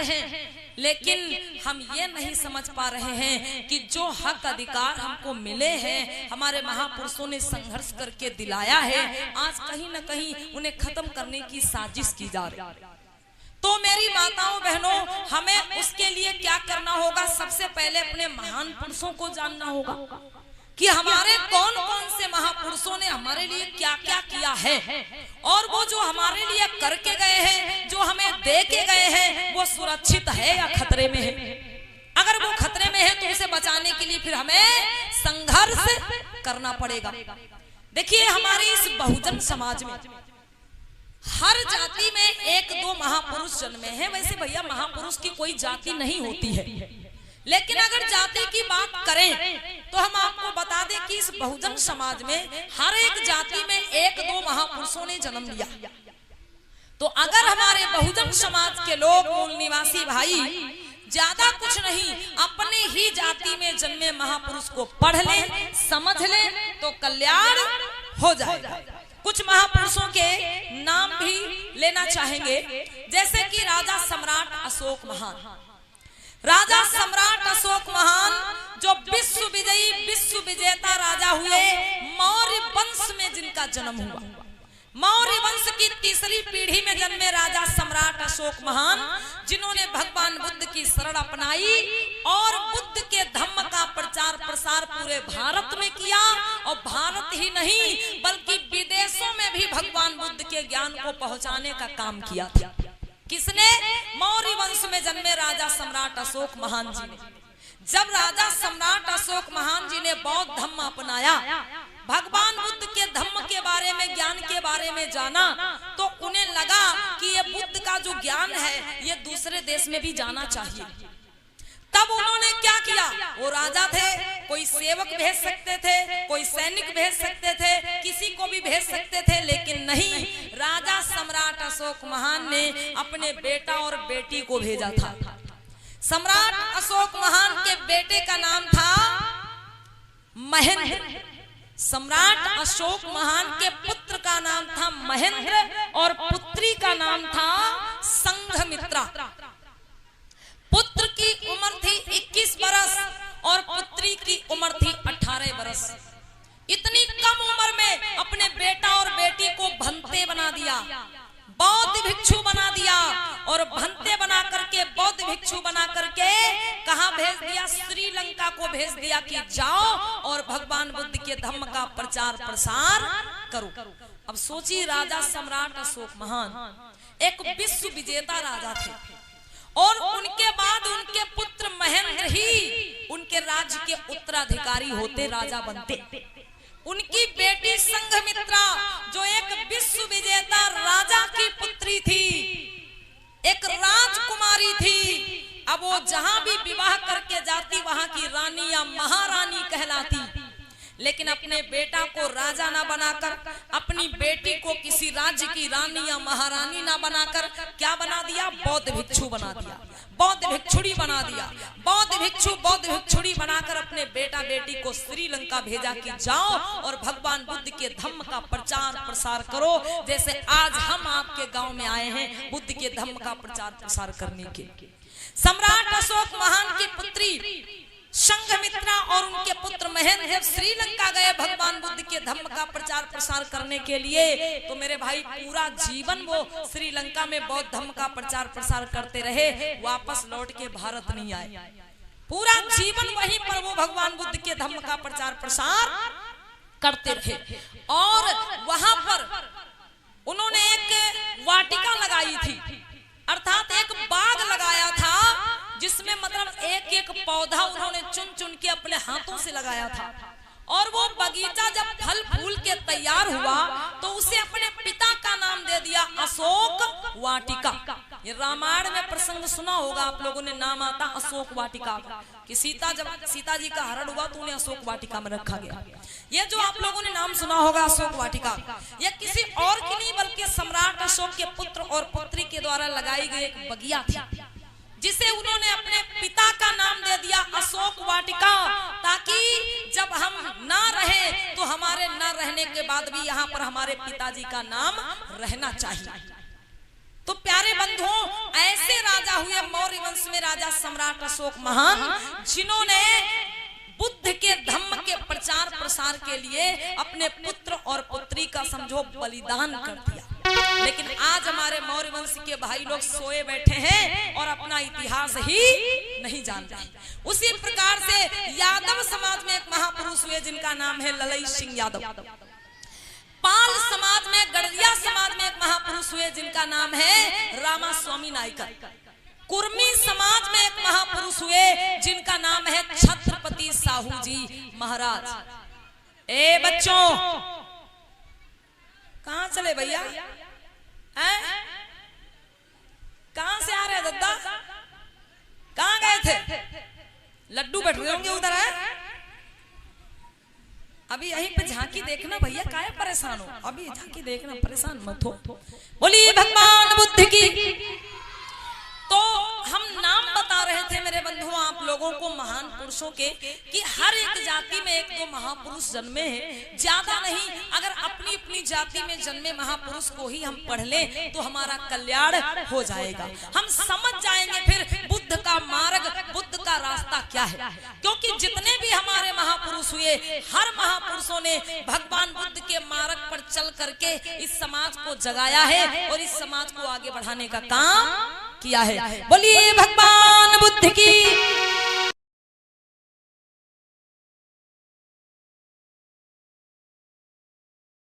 हैं, लेकिन हम ये नहीं समझ पा रहे हैं कि जो हक अधिकार हमको मिले हैं, हमारे महापुरुषों ने संघर्ष करके दिलाया है, आज कहीं न कहीं उन्हें खत्म करने की साजिश की जा रही है। तो मेरी माताओं बहनों, हमें उसके लिए क्या करना होगा? सबसे पहले अपने महान पुरुषों को जानना होगा कि हमारे कौन कौन से महापुरुषों ने हमारे लिए क्या क्या किया है, और वो जो हमारे लिए करके गए हैं, जो हमें दे के गए हैं, वो सुरक्षित है या खतरे में है। अगर वो खतरे में है तो उसे बचाने के लिए फिर हमें संघर्ष करना पड़ेगा। देखिए, हमारे इस बहुजन समाज में हर जाति में एक दो महापुरुष जन्मे हैं। वैसे भैया महापुरुष की कोई जाति नहीं होती है, लेकिन अगर जाति की बात करें तो हम आपको बता दें कि इस बहुजन समाज में हर एक जाति में एक दो महापुरुषों ने जन्म लिया। तो अगर हमारे बहुजन समाज के लोग, मूल निवासी भाई, ज्यादा कुछ नहीं, अपने ही जाति में जन्मे महापुरुष को पढ़ लें, समझ लें, तो कल्याण हो जाएगा। कुछ महापुरुषों के नाम भी लेना चाहेंगे, जैसे कि राजा सम्राट अशोक महान। राजा सम्राट अशोक महान जो विश्व विजयी, विश्व विजेता राजा हुए, मौर्य वंश में जिनका जन्म हुआ, मौर्य वंश की तीसरी पीढ़ी में जन्मे राजा सम्राट अशोक महान, जिन्होंने भगवान बुद्ध की शरण अपनाई और बुद्ध के धम्म का प्रचार प्रसार पूरे भारत में किया, और भारत ही नहीं बल्कि विदेशों में भी भगवान बुद्ध के ज्ञान को पहुंचाने का काम किया था। किसने? मौर्य वंश में जन्मे राजा सम्राट अशोक महान जी ने। जब राजा सम्राट अशोक महान जी ने बौद्ध धम्म अपनाया, भगवान बुद्ध के धम्म के बारे में, ज्ञान के बारे में जाना, तो उन्हें लगा कि ये बुद्ध का जो ज्ञान है ये दूसरे देश में भी जाना चाहिए। तब उन्होंने क्या किया? वो राजा थे, कोई सेवक भेज सकते थे, कोई सैनिक भेज सकते थे, किसी को भी भेज सकते थे, लेकिन नहीं, राजा सम्राट अशोक महान ने अपने बेटा और बेटी को भेजा था। सम्राट अशोक महान के बेटे का नाम था महेंद्र। सम्राट अशोक महान के पुत्र का नाम था महेंद्र और पुत्री का नाम था संघमित्रा। पुत्र की उम्र थी 21 बरस और पुत्री की उम्र थी 18 बरस। इतनी कम उम्र में अपने बेटा और बेटी को भंते बना दिया, बौद्ध भिक्षु बना दिया, और भंते बना करके, बौद्ध भिक्षु बना करके कहाँ भेज दिया? श्रीलंका को भेज दिया कि जाओ और भगवान बुद्ध के धम्म का प्रचार प्रसार करो। अब सोचिए, राजा सम्राट अशोक महान एक विश्व विजेता राजा थे, और उनके बाद उनके पुत्र महेंद्र ही उनके राज्य के उत्तराधिकारी होते, राजा बनते। उनकी बेटी संघमित्रा जो एक विश्व विजेता राजा की पुत्री थी, एक राजकुमारी थी, अब वो जहां भी विवाह करके जाती वहां की रानी या महारानी कहलाती। लेकिन अपने बेटा को राजा ना बनाकर, अपनी बेटी को किसी राज्य की रानी या महारानी ना बनाकर क्या बना दिया? बौद्ध भिक्षु बना दिया, बौद्ध भिक्षुड़ी बना दिया। बौद्ध भिक्षु, बौद्ध भिक्षुड़ी बनाकर अपने बेटा बेटी को श्रीलंका भेजा कि जाओ और भगवान बुद्ध के धम्म का प्रचार प्रसार करो, जैसे आज हम आपके गांव में आए हैं बुद्ध के धम्म का प्रचार प्रसार करने के। सम्राट अशोक महान की पुत्री संघमित्रा और उनके पुत्र महेंद्र जब श्रीलंका गए भगवान बुद्ध के धम्म का प्रचार प्रसार करने के लिए, तो मेरे भाई पूरा जीवन वो श्रीलंका में बौद्ध धम्म का प्रचार प्रसार करते रहे, वापस लौट के भारत नहीं आए। पूरा जीवन वहीं पर वो भगवान बुद्ध के धम्म का प्रचार प्रसार करते रहे। और वहां पर उन्होंने एक वाटिका लगाई थी, अर्थात एक बाग लगाया था, जिसमें मतलब एक एक पौधा उन्होंने चुन चुन के अपने हाथों से लगाया था। और वो बगीचा जब फल फूल के तैयार हुआ तो उसे अपने पिता का नाम दे दिया अशोक वाटिका। ये रामायण में प्रसंग सुना होगा आप लोगों ने, नाम आता अशोक वाटिका कि जब सीता जी का हरण हुआ तो उन्हें अशोक वाटिका में रखा गया। ये जो आप लोगों ने नाम सुना होगा अशोक वाटिका, ये किसी और की नहीं बल्कि सम्राट अशोक के पुत्र और पुत्री के द्वारा लगाई गई एक बगिया थी, जिसे उन्होंने अपने पिता का नाम दे दिया अशोक वाटिका, ताकि जब हम ना रहे तो हमारे ना रहने के बाद भी यहाँ पर हमारे पिताजी का नाम रहना चाहिए। तो प्यारे बंधुओं, ऐसे राजा हुए मौर्य राजा सम्राट अशोक महान, जिन्होंने बुद्ध के धम्म के प्रचार प्रसार के लिए अपने पुत्र और पुत्री का समझो बलिदान कर दिया। लेकिन आज हमारे मौर्य वंश के भाई लोग सोए बैठे हैं और अपना इतिहास ही नहीं जानते। उसी प्रकार से यादव समाज में एक महापुरुष हुए जिनका नाम है ललई सिंह यादव। पाल समाज में, गड़रिया समाज में एक महापुरुष हुए जिनका नाम है रामास्वामी नायकर। कुर्मी समाज में एक महापुरुष हुए जिनका नाम है छत्रपति साहू जी महाराज। ए बच्चों, कहां चले भैया? कहां से आ रहे दद्दा? कहां गए थे? लड्डू बैठ रहे होंगे उधर है। अभी यहीं पे झांकी देखना भैया, काहे परेशान हो? अभी झांकी देखना, परेशान मत हो। बोलिए भगवान बुद्ध की। तो हम नाम बता रहे थे मेरे बंधुओं आप लोगों को महान पुरुषों के, कि हर एक जाति में एक दो महापुरुष जन्मे हैं, ज्यादा नहीं। अगर अपनी अपनी जाति में जन्मे महापुरुष को ही हम पढ़ लें तो हमारा कल्याण हो जाएगा। हम समझ जाएंगे फिर बुद्ध का मार्ग, बुद्ध का रास्ता क्या है। क्योंकि जितने भी हमारे महापुरुष हुए, हर महापुरुषों ने भगवान बुद्ध के मार्ग पर चल करके इस समाज को जगाया है और इस समाज को आगे बढ़ाने का काम किया है। बोलिए भगवान बुद्ध की।